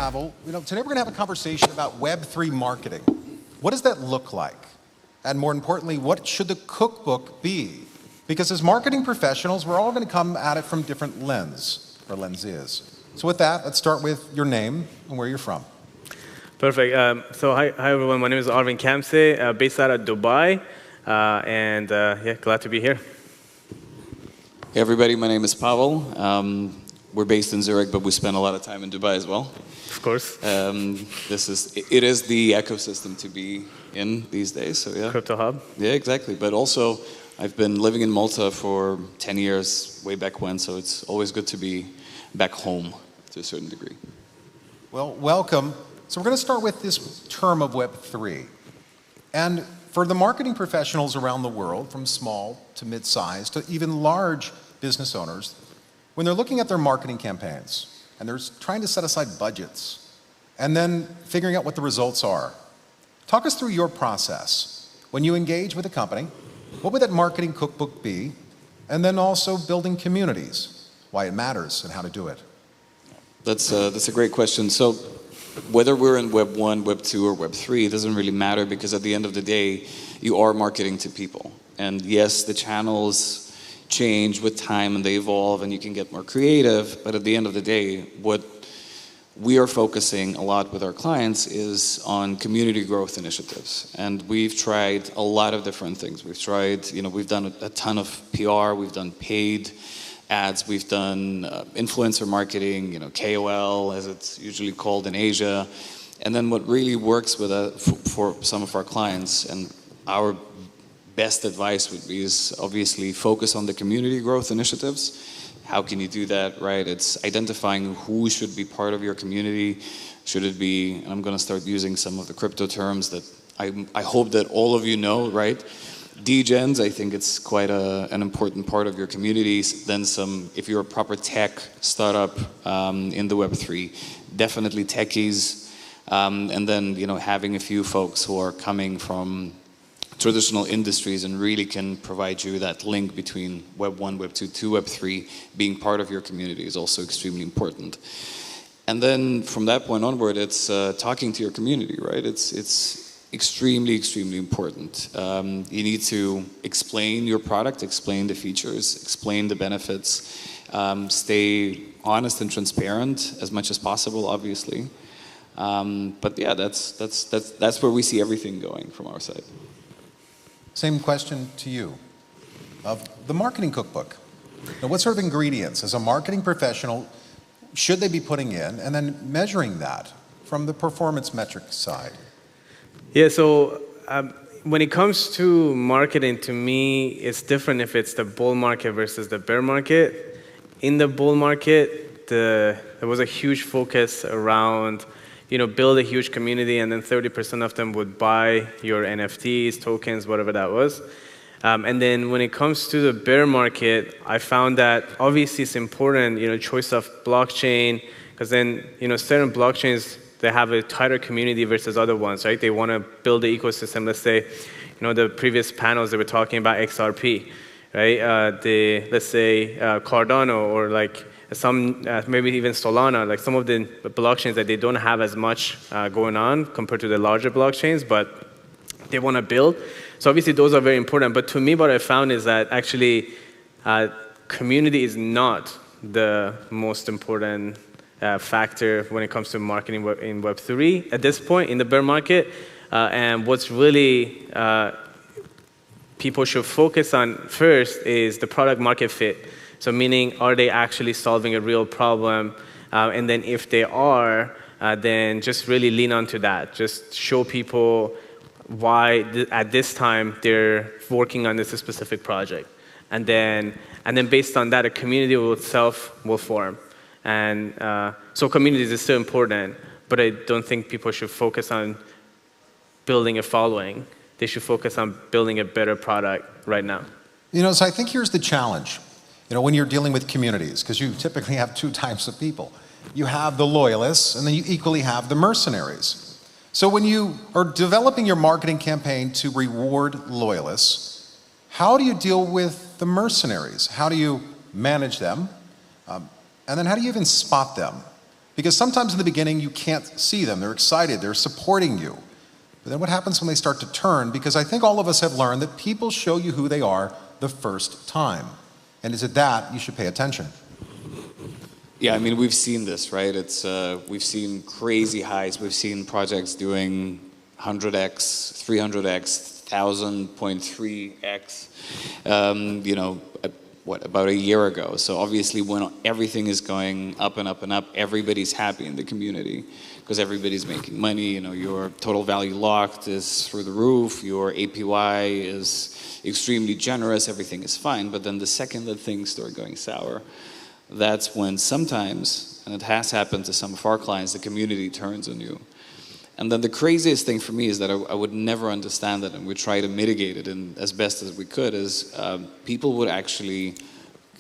Pavel. Today we're going to have a conversation about Web3 marketing. What does that look like? And more importantly, what should the cookbook be? Because as marketing professionals, we're all going to come at it from different lenses. So with that, let's start with your name and where you're from. Perfect. So hi everyone. My name is Arvin Kamse, based out of Dubai, and glad to be here. Hey everybody, my name is Pavel. We're based in Zurich, but we spend a lot of time in Dubai as well. Of course. It is the ecosystem to be in these days. So yeah. Crypto hub. Yeah, exactly. But also, I've been living in Malta for 10 years, way back when. So it's always good to be back home to a certain degree. Well, welcome. So we're going to start with this term of Web3. And for the marketing professionals around the world, from small to mid-sized to even large business owners, when they're looking at their marketing campaigns and they're trying to set aside budgets and then figuring out what the results are, talk us through your process. When you engage with a company, what would that marketing cookbook be? And then also building communities, why it matters and how to do it. That's a great question. So whether we're in Web 1, Web 2, or Web 3, it doesn't really matter, because at the end of the day, you are marketing to people. And yes, the channels change with time and they evolve and you can get more creative, but at the end of the day, what we are focusing a lot with our clients is on community growth initiatives. And we've tried a lot of different things. We've tried, we've done a ton of PR, we've done paid ads, we've done influencer marketing, KOL as it's usually called in Asia. And then what really works with for some of our clients, and our best advice would be, is obviously focus on the community growth initiatives. How can you do that, right? It's identifying who should be part of your community. Should it be, and I'm going to start using some of the crypto terms that I hope that all of you know, right? Degens, I think it's quite an important part of your communities. Then if you're a proper tech startup in the Web3, definitely techies. And then, having a few folks who are coming from traditional industries and really can provide you that link between Web 1, Web 2 to Web 3, being part of your community is also extremely important. And then from that point onward, it's talking to your community, right? It's extremely, extremely important. You need to explain your product, explain the features, explain the benefits, stay honest and transparent as much as possible, obviously. But yeah, that's where we see everything going from our side. Same question to you, of the marketing cookbook. Now, what sort of ingredients, as a marketing professional, should they be putting in, and then measuring that from the performance metric side? Yeah, so when it comes to marketing, to me, it's different if it's the bull market versus the bear market. In the bull market, there was a huge focus around build a huge community, and then 30% of them would buy your NFTs, tokens, whatever that was. And then when it comes to the bear market, I found that obviously it's important, choice of blockchain, because then, certain blockchains, they have a tighter community versus other ones, right? They want to build the ecosystem. Let's say, the previous panels, they were talking about XRP, right? Let's say Cardano, or some, maybe even Solana, like some of the blockchains that they don't have as much going on compared to the larger blockchains, but they want to build. So obviously those are very important. But to me, what I found is that actually community is not the most important factor when it comes to marketing in Web3 at this point in the bear market. And what's really people should focus on first is the product market fit. So meaning, are they actually solving a real problem? And then if they are, then just really lean onto that. Just show people why at this time they're working on this specific project. And then based on that, a community itself will form. And so communities is still important, but I don't think people should focus on building a following. They should focus on building a better product right now. So I think here's the challenge. When you're dealing with communities, because you typically have two types of people. You have the loyalists, and then you equally have the mercenaries. So when you are developing your marketing campaign to reward loyalists, how do you deal with the mercenaries? How do you manage them? And then how do you even spot them? Because sometimes in the beginning you can't see them. They're excited, they're supporting you. But then what happens when they start to turn? Because I think all of us have learned that people show you who they are the first time. And is it that you should pay attention? Yeah, I mean, we've seen this, right? We've seen crazy highs. We've seen projects doing 100x, 300x, 1000.3x, about a year ago. So obviously when everything is going up and up and up, everybody's happy in the community because everybody's making money. Your total value locked is through the roof, your APY is extremely generous, everything is fine. But then the second that things start going sour, that's when sometimes, and it has happened to some of our clients, the community turns on you. And then the craziest thing for me is that I would never understand that, and we try to mitigate it as best as we could, is people would actually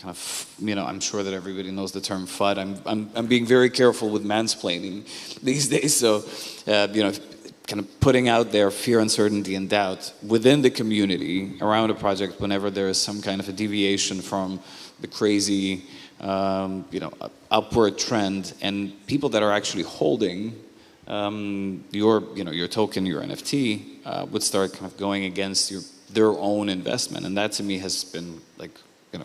kind of, I'm sure that everybody knows the term FUD. I'm being very careful with mansplaining these days, so, kind of putting out there fear, uncertainty, and doubt within the community around a project whenever there is some kind of a deviation from the crazy, upward trend, and people that are actually holding your token, your NFT, would start kind of going against their own investment, and that to me has been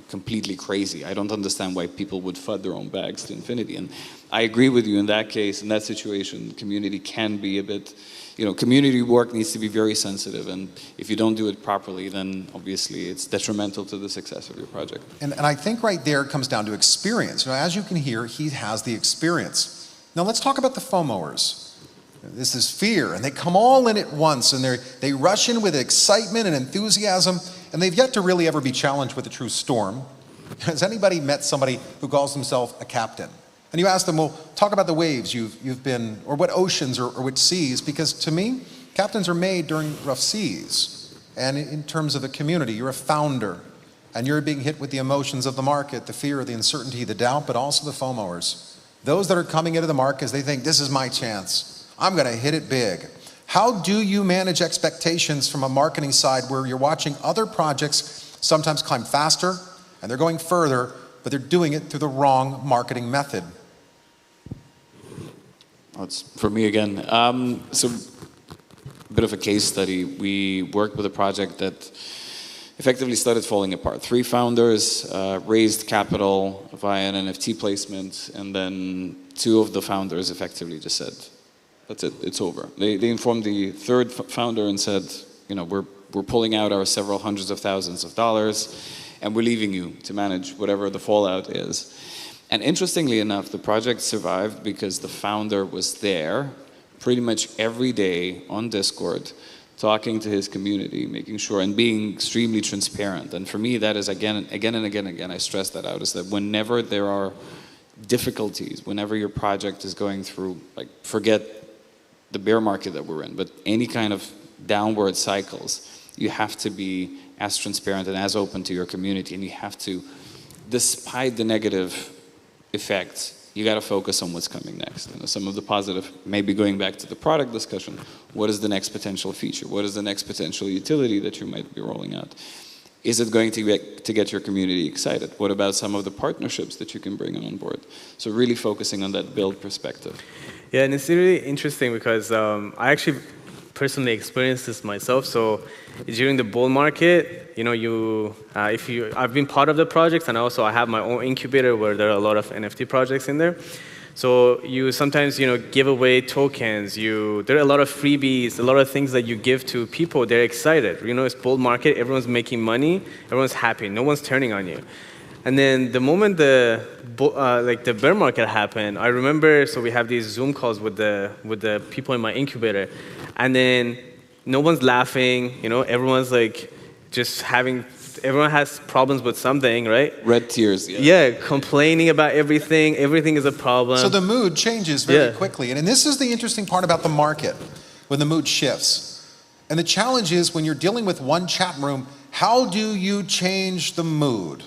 completely crazy. I don't understand why people would FUD their own bags to infinity, and I agree with you in that case. In that situation, community can be a bit, community work needs to be very sensitive, and if you don't do it properly, then obviously it's detrimental to the success of your project. And I think right there it comes down to experience. As you can hear, he has the experience. Now let's talk about the FOMOers. This is fear, and they come all in at once, and they rush in with excitement and enthusiasm, and they've yet to really ever be challenged with a true storm. Has anybody met somebody who calls himself a captain? And you ask them, well, talk about the waves you've been, or what oceans or which seas, because to me, captains are made during rough seas. And in terms of the community, you're a founder, and you're being hit with the emotions of the market, the fear, the uncertainty, the doubt, but also the FOMOers. Those that are coming into the market as they think, this is my chance. I'm going to hit it big. How do you manage expectations from a marketing side where you're watching other projects sometimes climb faster and they're going further, but they're doing it through the wrong marketing method? Well, it's for me again. So a bit of a case study. We worked with a project that effectively started falling apart. 3 founders raised capital via an NFT placement, and then 2 of the founders effectively just said, that's it, it's over. They informed the 3rd founder and said, we're pulling out our several hundreds of thousands of dollars, and we're leaving you to manage whatever the fallout is. And interestingly enough, the project survived because the founder was there pretty much every day on Discord, talking to his community, making sure, and being extremely transparent. And for me, that is again, I stress that out, is that whenever there are difficulties, whenever your project is going through, forget the bear market that we're in, but any kind of downward cycles, you have to be as transparent and as open to your community, and you have to, despite the negative effects, you got to focus on what's coming next. Some of the positive, maybe going back to the product discussion, what is the next potential feature? What is the next potential utility that you might be rolling out? Is it going to get your community excited? What about some of the partnerships that you can bring on board? So really focusing on that build perspective. Yeah, and it's really interesting because I actually personally experienced this myself. So during the bull market, I've been part of the projects, and also I have my own incubator where there are a lot of NFT projects in there. So you sometimes, give away tokens. There are a lot of freebies, a lot of things that you give to people. They're excited. It's bull market. Everyone's making money. Everyone's happy. No one's turning on you. And then the moment the bear market happened, I remember. So we have these Zoom calls with the people in my incubator, and then no one's laughing. Everyone's everyone has problems with something, right? Red tears, yeah. Yeah, complaining about everything. Everything is a problem. So the mood changes very quickly. And this is the interesting part about the market, when the mood shifts. And the challenge is when you're dealing with one chat room, how do you change the mood?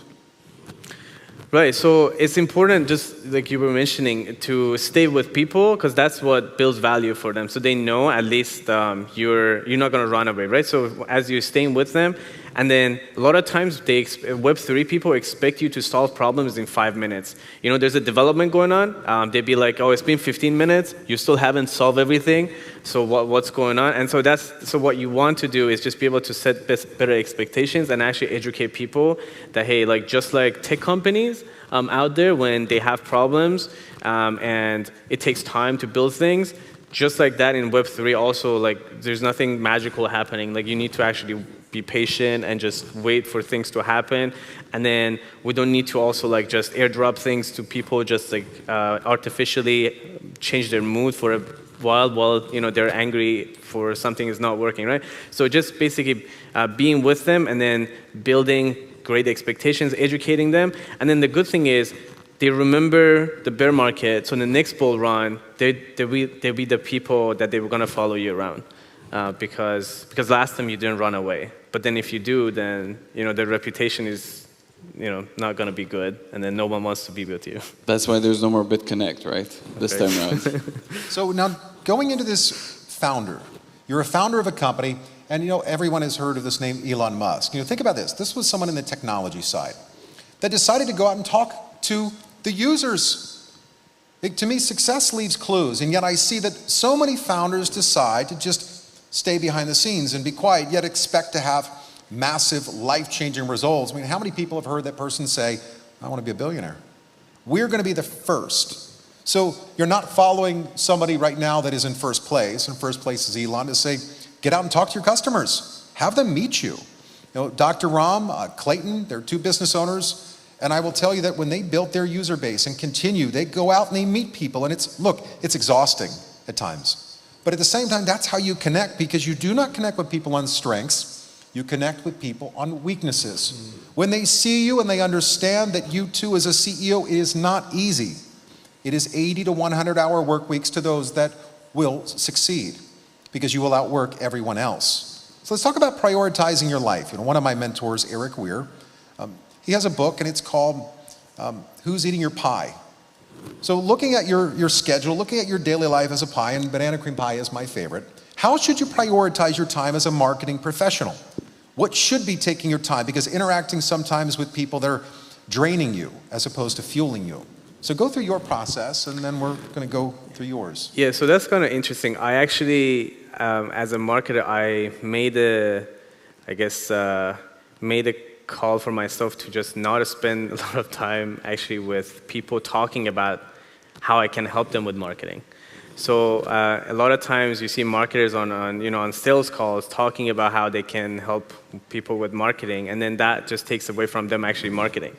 Right, so it's important, just like you were mentioning, to stay with people because that's what builds value for them. So they know at least you're not going to run away, right? So as you're staying with them, and then a lot of times Web3 people expect you to solve problems in 5 minutes. You know, there's a development going on. They'd be like, oh, it's been 15 minutes. You still haven't solved everything. So what's going on? And so what you want to do is just be able to set better expectations and actually educate people that, hey, like just like tech companies out there when they have problems and it takes time to build things, just like that in Web3 also, like there's nothing magical happening. Like you need to actually be patient and just wait for things to happen. And then we don't need to also like just airdrop things to people, just like artificially change their mood for a while you know they're angry for something is not working, right? So just basically being with them and then building great expectations, educating them. And then the good thing is they remember the bear market, so in the next bull run, they'll be the people that they were going to follow you around. Because last time you didn't run away. But then if you do, then you know the reputation is not going to be good, and then no one wants to be with you. That's why there's no more BitConnect, right? This time around. So now going into this founder, you're a founder of a company, and everyone has heard of this name Elon Musk. Think about this. This was someone in the technology side that decided to go out and talk to the users. To me, success leaves clues, and yet I see that so many founders decide to just stay behind the scenes and be quiet, yet expect to have massive, life-changing results. I mean, how many people have heard that person say, I want to be a billionaire? We're going to be the first. So you're not following somebody right now that is in first place. In first place is Elon, to say, get out and talk to your customers. Have them meet you. Dr. Ram, Clayton, they're two business owners, and I will tell you that when they built their user base and continue, they go out and they meet people, and it's exhausting at times. But at the same time, that's how you connect, because you do not connect with people on strengths. You connect with people on weaknesses. When they see you and they understand that you too as a CEO, it is not easy. It is 80 to 100-hour work weeks to those that will succeed, because you will outwork everyone else. So let's talk about prioritizing your life. One of my mentors, Eric Weir, he has a book, and it's called Who's Eating Your Pie? So looking at your schedule, looking at your daily life as a pie, and banana cream pie is my favorite, how should you prioritize your time as a marketing professional? What should be taking your time? Because interacting sometimes with people that are draining you as opposed to fueling you. So go through your process, and then we're going to go through yours. Yeah, so that's kind of interesting. I actually, as a marketer, I made a call for myself to just not spend a lot of time actually with people talking about how I can help them with marketing. So a lot of times you see marketers on sales calls talking about how they can help people with marketing, and then that just takes away from them actually marketing.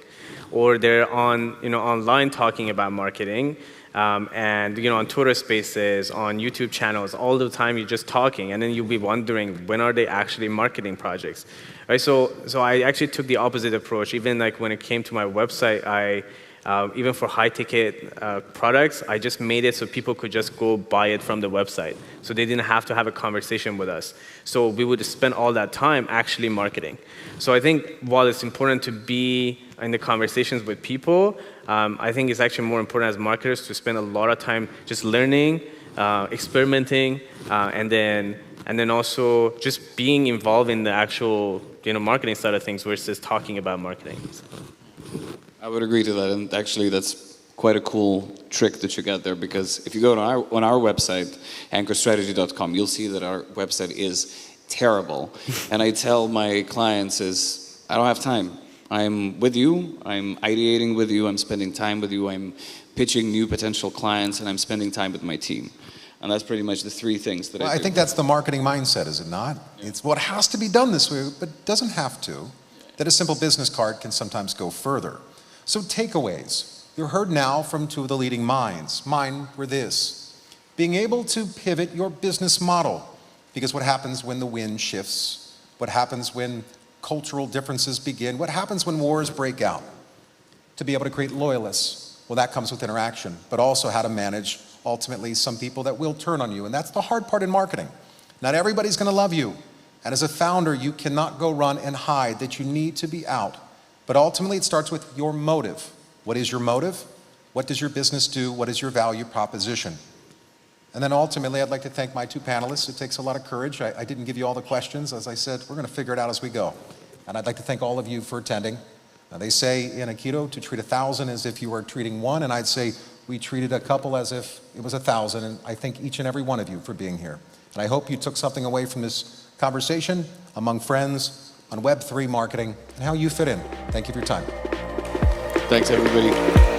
Or they're online talking about marketing, and on Twitter Spaces, on YouTube channels, all the time you're just talking, and then you'll be wondering when are they actually marketing projects, right? So I actually took the opposite approach. Even like when it came to my website, even for high-ticket products, I just made it so people could just go buy it from the website. So they didn't have to have a conversation with us. So we would spend all that time actually marketing. So I think while it's important to be in the conversations with people, I think it's actually more important as marketers to spend a lot of time just learning, experimenting, and then also just being involved in the actual marketing side of things versus talking about marketing. I would agree to that, and actually that's quite a cool trick that you got there, because if you go on our website, anchorestrategy.com, you'll see that our website is terrible. And I tell my clients I don't have time. I'm with you, I'm ideating with you, I'm spending time with you, I'm pitching new potential clients, and I'm spending time with my team. And that's pretty much the three things that I think that's the marketing mindset, is it not? Yeah. It's what has to be done this way, but doesn't have to. That a simple business card can sometimes go further. So takeaways. You heard now from two of the leading minds. Mine were this: being able to pivot your business model. Because what happens when the wind shifts? What happens when cultural differences begin? What happens when wars break out? To be able to create loyalists. Well, that comes with interaction, but also how to manage ultimately some people that will turn on you. And that's the hard part in marketing. Not everybody's going to love you. And as a founder, you cannot go run and hide that you need to be out. But ultimately, it starts with your motive. What is your motive? What does your business do? What is your value proposition? And then ultimately, I'd like to thank my two panelists. It takes a lot of courage. I didn't give you all the questions. As I said, we're going to figure it out as we go. And I'd like to thank all of you for attending. They say in Aikido to treat 1,000 as if you were treating one, and I'd say we treated a couple as if it was 1,000, and I thank each and every one of you for being here. And I hope you took something away from this conversation among friends on Web3 marketing and how you fit in. Thank you for your time. Thanks, everybody.